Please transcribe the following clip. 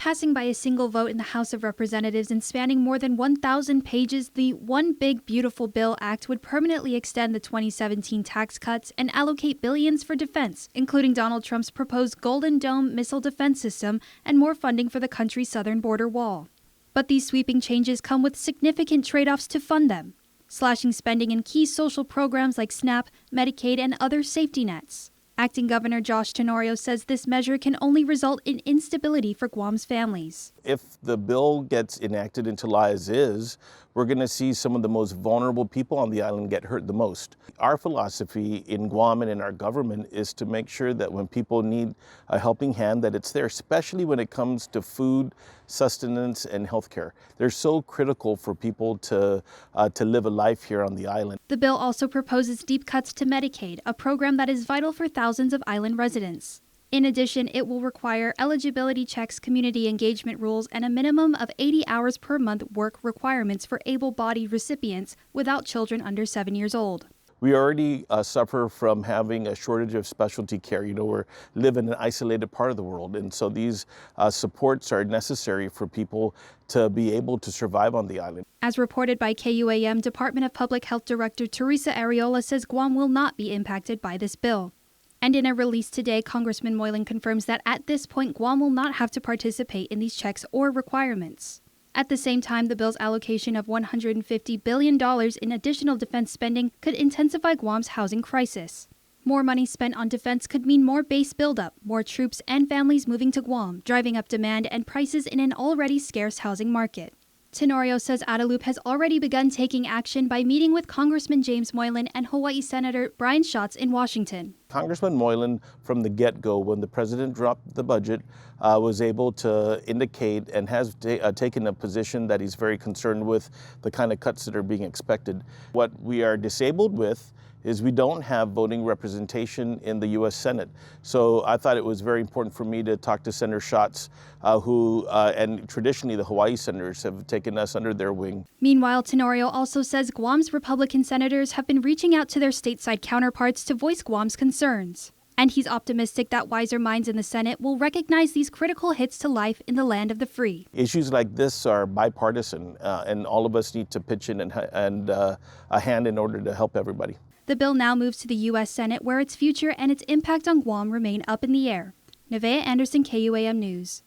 Passing by a single vote in the House of Representatives and spanning more than 1,000 pages, the One Big Beautiful Bill Act would permanently extend the 2017 tax cuts and allocate billions for defense, including Donald Trump's proposed Golden Dome missile defense system and more funding for the country's southern border wall. But these sweeping changes come with significant trade-offs to fund them, slashing spending in key social programs like SNAP, Medicaid, and other safety nets. Acting Governor Josh Tenorio says this measure can only result in instability for Guam's families. If the bill gets enacted into law as is, we're going to see some of the most vulnerable people on the island get hurt the most. Our philosophy in Guam and in our government is to make sure that when people need a helping hand, that it's there, especially when it comes to food, sustenance, and healthcare. They're so critical for people to live a life here on the island. The bill also proposes deep cuts to Medicaid, a program that is vital for thousands of island residents. In addition, it will require eligibility checks, community engagement rules, and a minimum of 80 hours per month work requirements for able-bodied recipients without children under 7 years old. We already suffer from having a shortage of specialty care. We live in an isolated part of the world, and so these supports are necessary for people to be able to survive on the island. As reported by KUAM, Department of Public Health Director Teresa Arreola says Guam will not be impacted by this bill. And in a release today, Congressman Moylan confirms that at this point, Guam will not have to participate in these checks or requirements. At the same time, the bill's allocation of $150 billion in additional defense spending could intensify Guam's housing crisis. More money spent on defense could mean more base buildup, more troops and families moving to Guam, driving up demand and prices in an already scarce housing market. Tenorio says Adelup has already begun taking action by meeting with Congressman James Moylan and Hawaii Senator Brian Schatz in Washington. Congressman Moylan, from the get-go, when the president dropped the budget, was able to indicate and has taken a position that he's very concerned with the kind of cuts that are being expected. What we are disabled with is we don't have voting representation in the U.S. Senate. So I thought it was very important for me to talk to Senator Schatz, and traditionally the Hawaii senators have taken us under their wing. Meanwhile, Tenorio also says Guam's Republican senators have been reaching out to their stateside counterparts to voice Guam's concerns. And he's optimistic that wiser minds in the Senate will recognize these critical hits to life in the land of the free. Issues like this are bipartisan, and all of us need to pitch in and a hand in order to help everybody. The bill now moves to the U.S. Senate, where its future and its impact on Guam remain up in the air. Nevaeh Anderson, KUAM News.